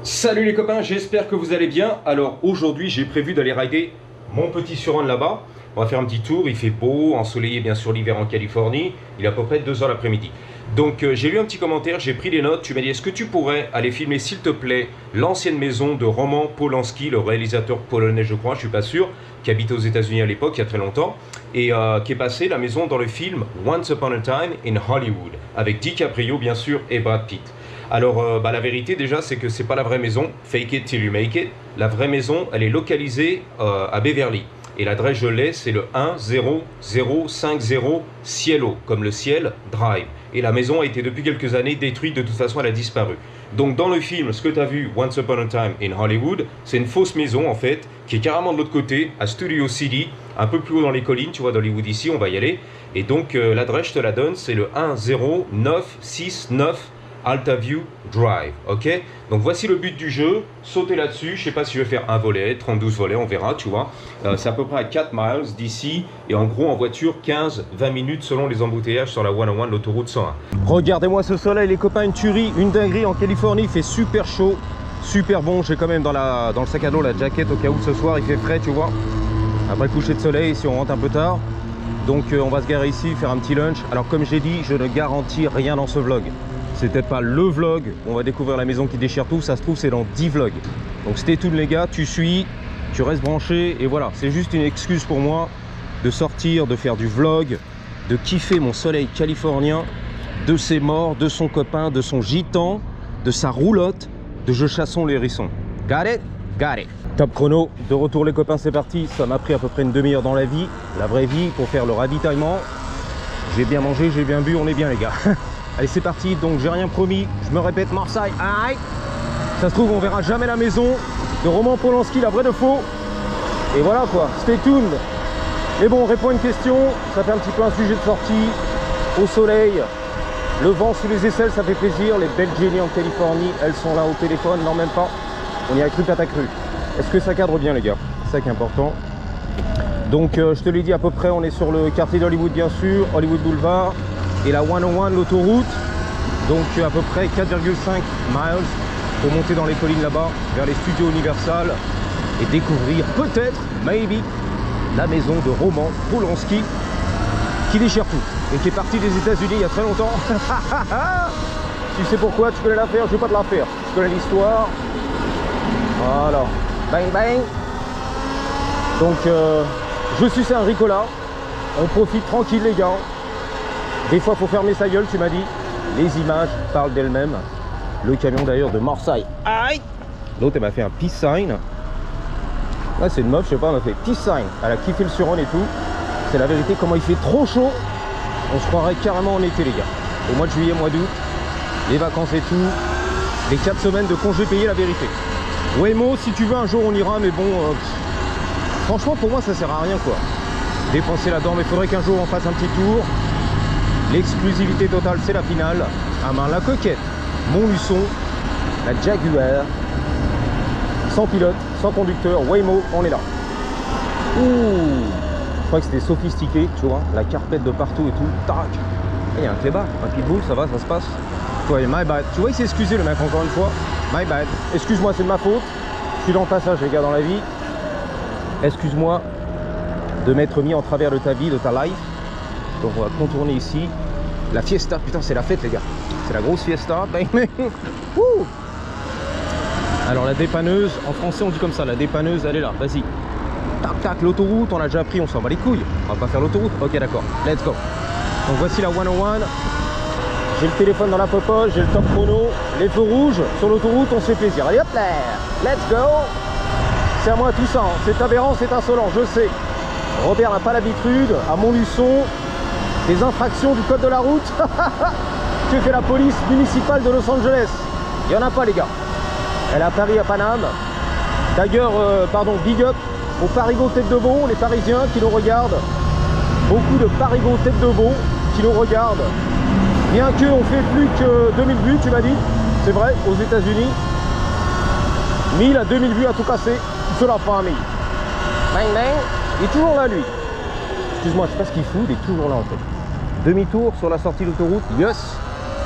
Salut les copains, j'espère que vous allez bien. Alors aujourd'hui j'ai prévu d'aller rider mon petit Suran là-bas. On va faire un petit tour, il fait beau, ensoleillé bien sûr l'hiver en Californie. Il est à peu près 2 h l'après-midi. Donc j'ai lu un petit commentaire, j'ai pris des notes. Tu m'as dit est-ce que tu pourrais aller filmer s'il te plaît l'ancienne maison de Roman Polanski, le réalisateur polonais je crois, je suis pas sûr, qui habitait aux États-Unis à l'époque, il y a très longtemps, et qui est passé la maison dans le film Once Upon a Time in Hollywood, avec DiCaprio bien sûr et Brad Pitt. Alors la vérité déjà c'est que c'est pas la vraie maison, fake it till you make it. La vraie maison elle est localisée à Beverly. Et l'adresse je l'ai, c'est le 10050 Cielo, comme le ciel, Drive. Et la maison a été depuis quelques années détruite, de toute façon elle a disparu. Donc dans le film, ce que tu as vu, Once Upon a Time in Hollywood, c'est une fausse maison en fait, qui est carrément de l'autre côté, à Studio City, un peu plus haut dans les collines, tu vois, d'Hollywood ici, on va y aller. Et donc l'adresse je te la donne, c'est le 10969 Altaview Drive, ok. Donc voici le but du jeu, sauter là-dessus, je sais pas si je vais faire un volet, 32 volets, on verra, tu vois. C'est à peu près à 4 miles d'ici, et en gros en voiture 15-20 minutes selon les embouteillages sur la 101 de l'autoroute 101. Regardez-moi ce soleil les copains, une tuerie, une dinguerie en Californie, il fait super chaud, super bon. J'ai quand même dans le sac à dos la jaquette au cas où ce soir il fait frais, tu vois. Après le coucher de soleil, si on rentre un peu tard. Donc on va se garer ici, faire un petit lunch. Alors comme j'ai dit, je ne garantis rien dans ce vlog. C'est peut-être pas le vlog, on va découvrir la maison qui déchire tout, ça se trouve c'est dans 10 vlogs. Donc stay tuned les gars, tu suis, tu restes branché et voilà, c'est juste une excuse pour moi de sortir, de faire du vlog, de kiffer mon soleil californien, de ses morts, de son copain, de son gitan, de sa roulotte, de je chasson les hérissons. Got it? Got it. Top chrono, de retour les copains, c'est parti. Ça m'a pris à peu près une demi-heure dans la vie, la vraie vie, pour faire le ravitaillement. J'ai bien mangé, j'ai bien bu, on est bien les gars. Allez c'est parti, donc j'ai rien promis, je me répète, Marseille, aïe. Ça se trouve on verra jamais la maison de Roman Polanski, la vraie de faux. Et voilà quoi, stay tuned. Mais bon, on répond à une question, ça fait un petit peu un sujet de sortie, au soleil, le vent sous les aisselles, ça fait plaisir. Les belles génies en Californie, elles sont là au téléphone, non même pas. On y a cru patacru. Est-ce que ça cadre bien les gars? C'est ça qui est important. Donc je te l'ai dit à peu près, on est sur le quartier d'Hollywood bien sûr, Hollywood Boulevard. Et la 101 de l'autoroute, donc à peu près 4,5 miles pour monter dans les collines là-bas, vers les studios Universal et découvrir peut-être, maybe, la maison de Roman Polanski qui déchire tout et qui est parti des États-Unis il y a très longtemps. Tu sais pourquoi, tu connais l'affaire, je vais pas te la faire. Tu connais l'histoire. Voilà. Bang bang. Donc je suis un Ricola. On profite tranquille les gars. Des fois, faut fermer sa gueule, tu m'as dit. Les images parlent d'elles-mêmes. Le camion d'ailleurs de Marseille. Aïe. L'autre, elle m'a fait un peace sign. Là, c'est une meuf, je sais pas, elle m'a fait peace sign. Elle a kiffé le Suron et tout. C'est la vérité, comment il fait trop chaud. On se croirait carrément en été, les gars. Au mois de juillet, mois d'août, les vacances et tout. Les 4 semaines de congés payés, la vérité. Waymo, si tu veux, un jour on ira, mais bon, franchement, pour moi, ça sert à rien, quoi. Dépenser là-dedans, mais il faudrait qu'un jour on fasse un petit tour. L'exclusivité totale, c'est la finale. À main la coquette, Montluçon, la Jaguar, sans pilote, sans conducteur, Waymo, on est là. Ouh, je crois que c'était sophistiqué, tu vois, la carpette de partout et tout. Tac, il y a un clébard, un pitbull, ça va, ça se passe. Ouais, my bad. Tu vois, il s'est excusé le mec encore une fois. My bad. Excuse-moi, c'est de ma faute. Je suis dans le passage, les gars, dans la vie. Excuse-moi de m'être mis en travers de ta vie, de ta life. Donc on va contourner ici. La fiesta, putain c'est la fête les gars. C'est la grosse fiesta. Alors la dépanneuse, en français on dit comme ça, la dépanneuse elle est là, vas-y. Tac tac, l'autoroute, on l'a déjà pris, on s'en bat les couilles. On va pas faire l'autoroute, ok d'accord, let's go. Donc voici la 101. J'ai le téléphone dans la popoche, j'ai le top chrono, les feux rouges, sur l'autoroute on se fait plaisir. Allez hop là, let's go. C'est à moi tout ça, hein. C'est aberrant, c'est insolent, je sais. Robert n'a pas l'habitude, à Montluçon, des infractions du code de la route. Que fait la police municipale de Los Angeles? Il n'y en a pas les gars. Elle est à Paris, à Paname. D'ailleurs, big up aux Parigots tête de veau, les Parisiens qui nous regardent. Beaucoup de Parigots tête de veau qui nous regardent. Bien qu'on fait plus que 2000 vues, tu m'as dit. C'est vrai, aux États-Unis. 1000 à 2000 vues à tout casser. C'est la famille. Bang bang. Il est toujours là lui. Excuse-moi, je sais pas ce qu'il fout, il est toujours là en fait. Demi-tour sur la sortie d'autoroute, yes,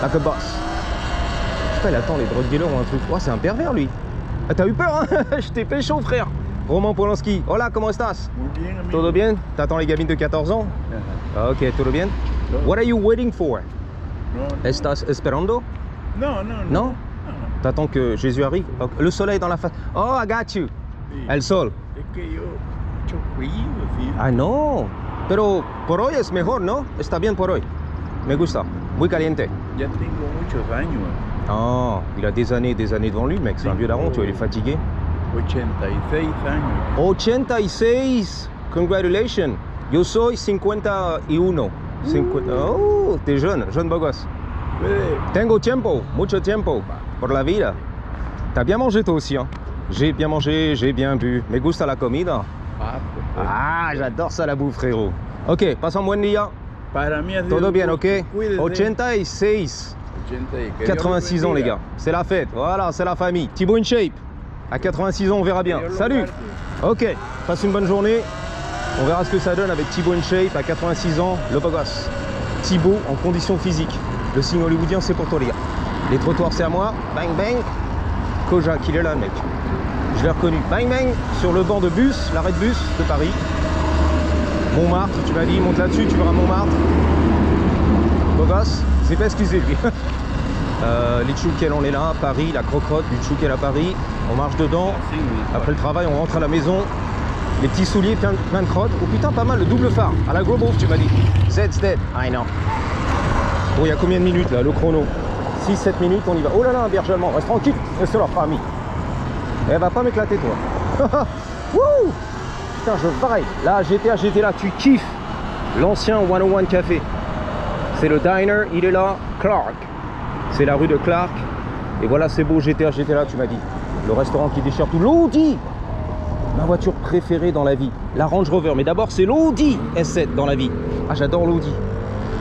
like a boss. Je sais pas, il attend les drug dealers ou un truc. Oh, c'est un pervers lui. Ah, t'as eu peur, hein? Je t'ai fait chaud, frère. Roman Polanski. Hola, ¿cómo estás? Muy bien, amigo. Todo bien? T'attends les gamines de 14 ans? Ajá. Ok, todo bien? Todo. What are you waiting for? No, Estás esperando? no, no, Non? no. T'attends que Jésus arrive? Ok, le soleil dans la face. Oh, I got you. Sí. El sol. Es que yo mucho frío, sí. Ah, no. Pero por hoy es mejor, ¿no? Está bien por hoy. Me gusta. Muy caliente. Ya tengo muchos años. Oh, il a des années devant lui, mec. C'est un vieux daron, tu vois, il est fatigué. 86 años. 86. Congratulations. Yo soy 51. 50. Oh, t'es jeune beau gosse. Puede- Tengo tiempo, mucho tiempo por la vida. T'as bien mangé toi aussi, hein? J'ai bien mangé, j'ai bien bu. Me gusta la comida. Ah, pues, Ah, j'adore ça la bouffe, frérot. Ok, passe un buen día. para mí ha sido Todo un bien, gusto. ok? Cuídese. 86. 80 y que Dios 86 ans, les bendiga. gars. C'est la fête. Voilà, c'est la famille. Thibaut in shape. À 86 ans, on verra bien. Dios lo Salut. guarde. Ok, passe une bonne journée. On verra ce que ça donne avec Thibaut in shape à 86 ans, le beau gosse. Thibaut en condition physique. Le signe hollywoodien, c'est pour toi, les gars. Les trottoirs, c'est à moi. Bang, bang. Kojak, il est là, le mec. Je l'ai reconnu. Bang, bang. Sur le banc de bus, l'arrêt de bus de Paris. Montmartre, tu m'as dit, monte là-dessus, tu verras Montmartre. Beau gosse, c'est pas excusé, lui. Les Tchoukel, on est là, Paris, la croque-crotte du Tchoukel à Paris. On marche dedans. Sí, oui. Après le travail, on rentre à la maison. Les petits souliers plein de crottes. Oh putain, pas mal, le double phare. À la Globo, tu m'as dit. Zed's dead. I know. Bon, il y a combien de minutes là, le chrono? 6-7 minutes, on y va. Oh là là, un berger allemand, reste tranquille, c'est leur famille. Elle va pas m'éclater, toi. Wouh! Putain, je pareil. Là, j'étais là, tu kiffes. L'ancien 101 Café. C'est le diner, il est là, Clark. C'est la rue de Clark. Et voilà, c'est beau, j'étais là, tu m'as dit. Le restaurant qui déchire tout. L'Audi! Ma voiture préférée dans la vie. La Range Rover. Mais d'abord, c'est l'Audi S7 dans la vie. Ah, j'adore l'Audi.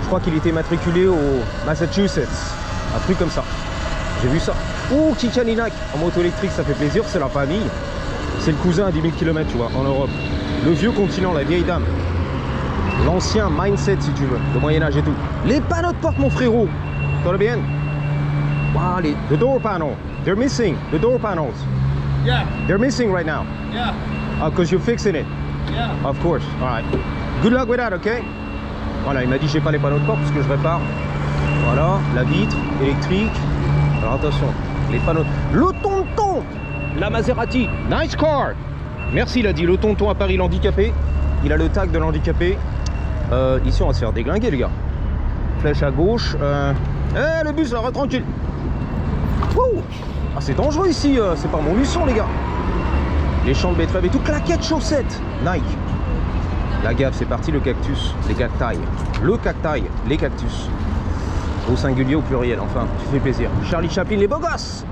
Je crois qu'il était matriculé au Massachusetts. Un truc comme ça. J'ai vu ça. Ouh, Kikalinac. En moto électrique, ça fait plaisir. C'est la famille. C'est le cousin à 10 000 km, tu vois, en Europe. Le vieux continent, la vieille dame. L'ancien mindset, si tu veux. Le Moyen-Âge et tout. Les panneaux de porte, mon frérot. Tout bien? Wow, the door panel. They're missing. The door panels. Yeah, They're missing right now. yeah, Because you're fixing it. yeah. Of course. All right. Good luck with that, okay? Voilà, il m'a dit j'ai pas les panneaux de porte parce que je répare. Voilà, la vitre électrique. Alors attention, les panneaux. Le tonton, la Maserati, nice car. Merci, il a dit le tonton à Paris, l'handicapé. Il a le tag de l'handicapé. Ici, on va se faire déglinguer, les gars. Flèche à gauche. Le bus, là, tranquille. Wouh! Ah, c'est dangereux ici. C'est pas mon luçon, les gars. Les champs de betteraves et tout, claquettes, chaussettes, Nike. La gaffe, c'est parti, le cactus, les cactailles. Le cactail, les cactus. Au singulier, au pluriel, enfin, tu fais plaisir. Charlie Chaplin, les beaux gosses.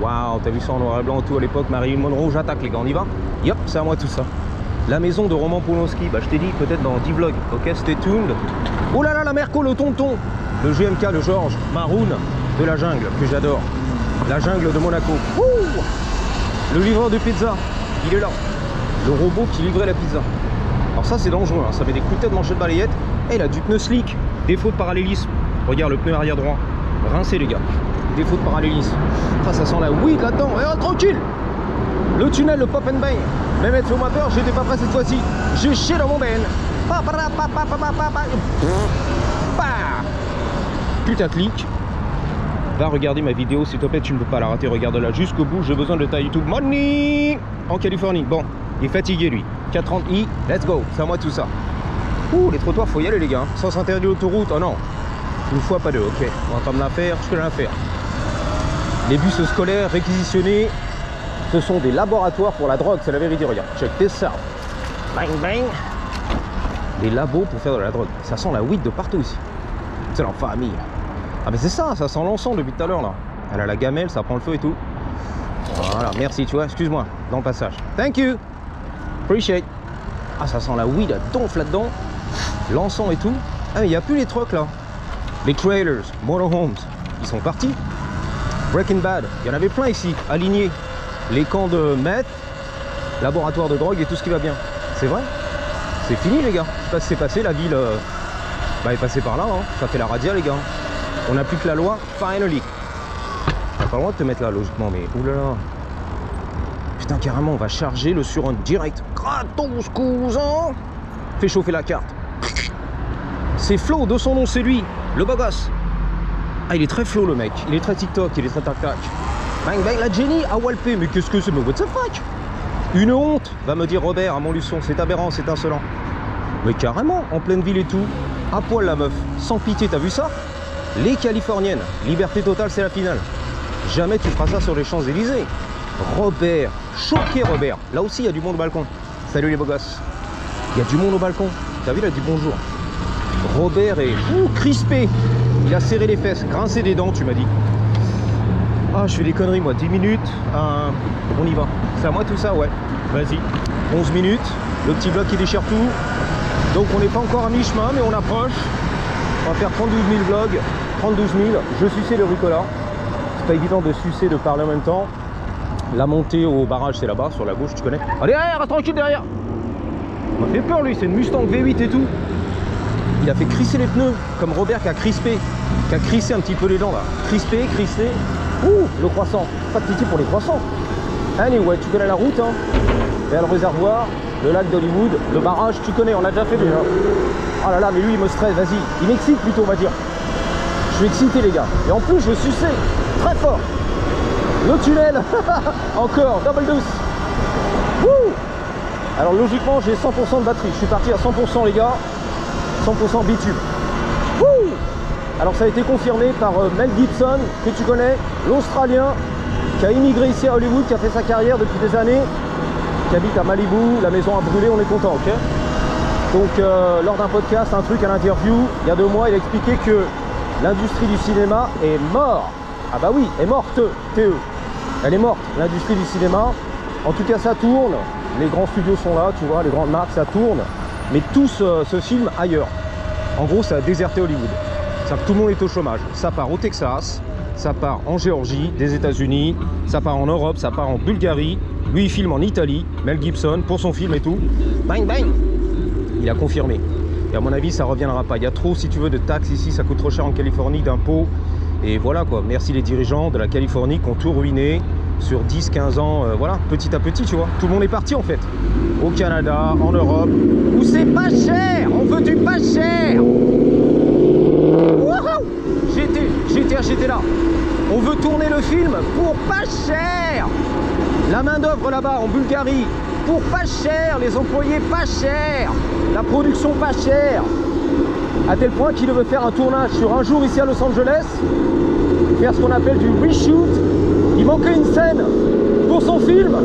Waouh, t'as vu ça en noir et blanc tout à l'époque, Marilyn Monroe, j'attaque les gars, on y va? Yup, c'est à moi tout ça. La maison de Roman Polanski, bah je t'ai dit, peut-être dans 10 vlogs, ok, stay tuned. Oh là là, la Merco, le tonton. Le GMK, le Georges, Maroon, de la jungle, que j'adore. La jungle de Monaco. Ouh, le livreur de pizza, il est là. Le robot qui livrait la pizza. Alors ça c'est dangereux, hein. Ça fait des coups de tête, manchette balayette. Et il a du pneu slick, défaut de parallélisme. Regarde le pneu arrière droit, rincé les gars. Défaut de parallélisme. Ça sent la weed là-dedans. Tranquille. Le tunnel, le pop and bang. Même être fais-moi peur, j'étais pas prêt cette fois-ci. J'ai chié dans mon ben. Putaclic. Va regarder ma vidéo s'il te plaît, tu ne peux pas la rater, regarde-la jusqu'au bout, j'ai besoin de ta YouTube money en Californie. Bon, il est fatigué lui. 430i, let's go, c'est à moi tout ça. Ouh, les trottoirs, faut y aller les gars. Sens interdit l'autoroute, oh non. Une fois, pas deux, ok. On va pas me la faire, je peux la faire. Les bus scolaires réquisitionnés, ce sont des laboratoires pour la drogue, c'est la vérité, regarde. Check this out. Bang bang. Des labos pour faire de la drogue. Ça sent la weed de partout ici. C'est leur famille. Ah mais c'est ça, ça sent l'encens depuis tout à l'heure là. Elle a la gamelle, ça prend le feu et tout. Voilà, merci, tu vois, excuse-moi, dans le passage. Thank you. Appreciate. Ah, ça sent la weed, elle donfle là-dedans. L'encens et tout. Ah mais il n'y a plus les trucks là. Les trailers, motorhomes, ils sont partis. Breaking Bad, il y en avait plein ici, alignés. Les camps de meth, laboratoire de drogue et tout ce qui va bien. C'est vrai. C'est fini les gars. Je sais pas ce qui s'est passé, la ville est passée par là, hein. Ça fait la radia les gars. On n'a plus que la loi, finally. T'as pas le droit de te mettre là logiquement, mais oulala. Putain, carrément, on va charger le Suron direct. Gratos, cousin. Fais chauffer la carte. C'est Flo, de son nom, c'est lui, le beau gosse. Ah, il est très Flo, le mec. Il est très TikTok, il est très tac-tac. Bang, bang, la Jenny a walpé. Mais qu'est-ce que c'est? Mais what the fuck? Une honte, va me dire Robert à Montluçon. C'est aberrant, c'est insolent. Mais carrément, en pleine ville et tout. À poil, la meuf. Sans pitié, t'as vu ça? Les Californiennes. Liberté totale, c'est la finale. Jamais tu feras ça sur les Champs-Élysées. Robert, choqué Robert. Là aussi, il y a du monde au balcon. Salut les beaux gosses. Il y a du monde au balcon. T'as vu, là, du bonjour. Robert est crispé. Il a serré les fesses, grincé des dents, tu m'as dit. Ah, je fais des conneries, moi. 10 minutes. On y va. C'est à moi tout ça, ouais. Vas-y. 11 minutes. Le petit bloc qui déchire tout. Donc, on n'est pas encore à mi-chemin, mais on approche. On va faire 32 000 vlogs. 32 000. Je suçais le rucola. C'est pas évident de sucer, de parler en même temps. La montée au barrage, c'est là-bas, sur la gauche, tu connais. Allez, derrière, reste tranquille derrière. Il m'a fait peur, lui. C'est une Mustang V8 et tout. Il a fait crisser les pneus, comme Robert qui a crispé, qui a crissé un petit peu les dents là. Crispé, crissé. Ouh, le croissant. Pas de pitié pour les croissants. Anyway, tu connais la route, hein. Et le réservoir, le lac d'Hollywood, le barrage, tu connais, on l'a déjà fait déjà. Oh là là, mais lui il me stresse, vas-y. Il m'excite plutôt, on va dire. Je suis excité les gars. Et en plus, je suçais très fort. Le tunnel, encore, double douce. Wouh. Alors logiquement, j'ai 100% de batterie. Je suis parti à 100% les gars. 100% bitume. Wouh. Alors ça a été confirmé par Mel Gibson, que tu connais, l'Australien, qui a immigré ici à Hollywood, qui a fait sa carrière depuis des années, qui habite à Malibu, la maison a brûlé, on est content, ok? Donc lors d'un podcast, un truc à l'interview, il y a 2 mois, il a expliqué que l'industrie du cinéma est morte. Ah bah oui, est morte, TE. Elle est morte, l'industrie du cinéma. En tout cas, ça tourne. Les grands studios sont là, tu vois, les grandes marques, ça tourne. Mais tous se filment ailleurs. En gros, ça a déserté Hollywood. C'est-à-dire que tout le monde est au chômage. Ça part au Texas, ça part en Géorgie, des États-Unis, ça part en Europe, ça part en Bulgarie. Lui, il filme en Italie, Mel Gibson, pour son film et tout. Bang, bang. Il a confirmé. Et à mon avis, ça ne reviendra pas. Il y a trop, si tu veux, de taxes ici. Ça coûte trop cher en Californie, d'impôts. Et voilà quoi. Merci les dirigeants de la Californie qui ont tout ruiné sur 10-15 ans. Voilà, petit à petit, tu vois. Tout le monde est parti en fait. Au Canada, en Europe, où c'est pas cher. On veut du pas cher. J'étais là. On veut tourner le film pour pas cher. La main d'œuvre là-bas en Bulgarie pour pas cher, les employés pas cher, la production pas chère. À tel point qu'il veut faire un tournage sur un jour ici à Los Angeles, faire ce qu'on appelle du reshoot. Il manquait une scène pour son film.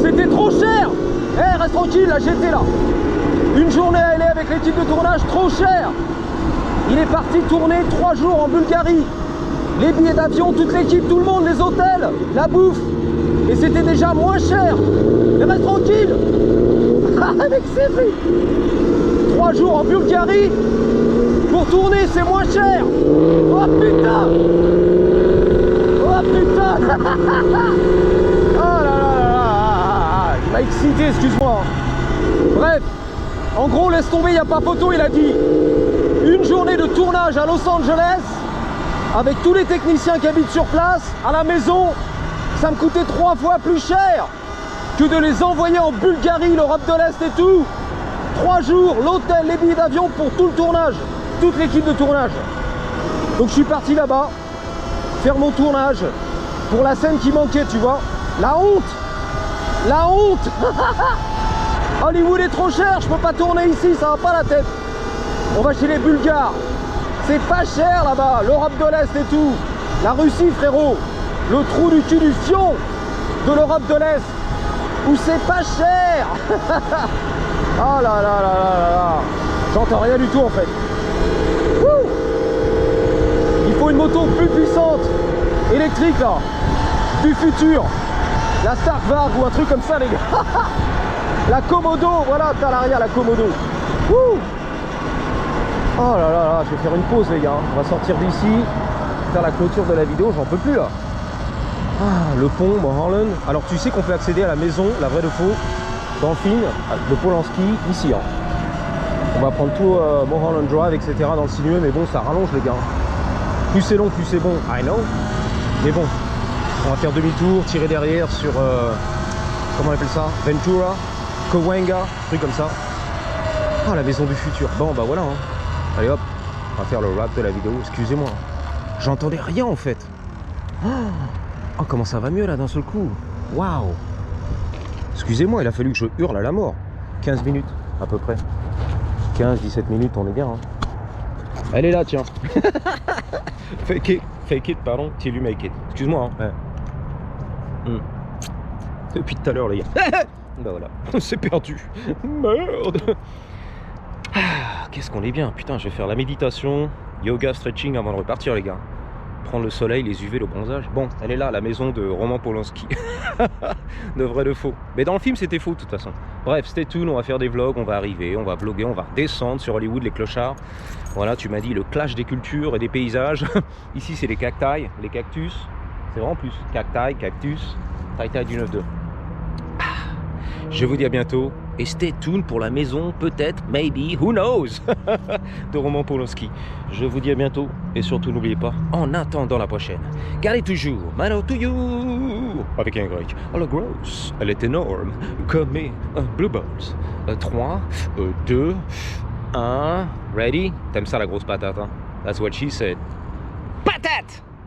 C'était trop cher. Eh, reste tranquille, là j'étais là. Une journée à LA avec l'équipe de tournage, trop cher. Il est parti tourner 3 jours en Bulgarie. Les billets d'avion, toute l'équipe, tout le monde, les hôtels, la bouffe. Et c'était déjà moins cher. Mais reste tranquille. Avec ses vies. 3 jours en Bulgarie pour tourner, c'est moins cher. Oh putain. Oh putain. Oh là là là là. Il m'a excité, excuse-moi. Bref, en gros, laisse tomber, il n'y a pas photo, il a dit. Une journée de tournage à Los Angeles, avec tous les techniciens qui habitent sur place, à la maison, ça me coûtait 3 fois plus cher que de les envoyer en Bulgarie, l'Europe de l'Est et tout. 3 jours, l'hôtel, les billets d'avion pour tout le tournage, toute l'équipe de tournage. Donc je suis parti là-bas, faire mon tournage pour la scène qui manquait, tu vois. La honte. La honte. Hollywood est trop cher, je peux pas tourner ici, ça va pas la tête. On va chez les Bulgares. C'est pas cher là-bas, l'Europe de l'Est et tout. La Russie, frérot. Le trou du cul du fion de l'Europe de l'Est. Où c'est pas cher. Oh là là là là là. J'entends rien du tout en fait. Wouh. Il faut une moto plus puissante. Électrique là. Du futur. La Stark Varg ou un truc comme ça les gars. La Komodo, voilà, t'as l'arrière la Komodo. Wouh. Oh là là là, je vais faire une pause les gars. On va sortir d'ici, faire la clôture de la vidéo, j'en peux plus là. Ah, le pont Mulholland. Alors tu sais qu'on peut accéder à la maison, la vraie de faux, dans le film, de Polanski, ici. Hein. On va prendre tout Mulholland Drive, etc. dans le sinueux, mais bon, ça rallonge les gars. Plus c'est long, plus c'est bon. I know. Mais bon, On va faire demi-tour, tirer derrière sur... comment on appelle ça? Ventura, Cahuenga, truc comme ça. Ah, la maison du futur. Bon, bah voilà. Hein. Allez hop, on va faire le wrap de la vidéo. Excusez-moi. J'entendais rien en fait. Oh, comment ça va mieux là d'un seul coup. Waouh. Excusez-moi, il a fallu que je hurle à la mort. 15 minutes à peu près. 15-17 minutes, on est bien. Hein. Elle est là, tiens. Fake it, pardon, till you make it. Excuse-moi. Hein. Ouais. Depuis tout à l'heure, les gars. Bah voilà, c'est perdu. Merde. Ah, qu'est-ce qu'on est bien. Putain, je vais faire la méditation, yoga, stretching avant de repartir, les gars. Prendre le soleil, les UV, le bronzage. Bon, elle est là, la maison de Roman Polanski. De vrai, de faux. Mais dans le film, c'était faux, de toute façon. Bref, stay tuned, on va faire des vlogs, on va arriver, on va vlogger, on va descendre sur Hollywood, les clochards. Voilà, tu m'as dit le clash des cultures et des paysages. Ici, c'est les cacti, les cactus. C'est vraiment plus. Cacti, cactus, taille du 9-2. Je vous dis à bientôt et stay tuned pour la maison, peut-être, maybe, who knows, de Roman Polanski. Je vous dis à bientôt et surtout n'oubliez pas, en attendant la prochaine, gardez toujours, mano to you, avec un grec, elle est grosse, elle est énorme, comme un blue balls. 3, 2, 1, ready? T'aimes ça la grosse patate, hein? That's what she said. Patate!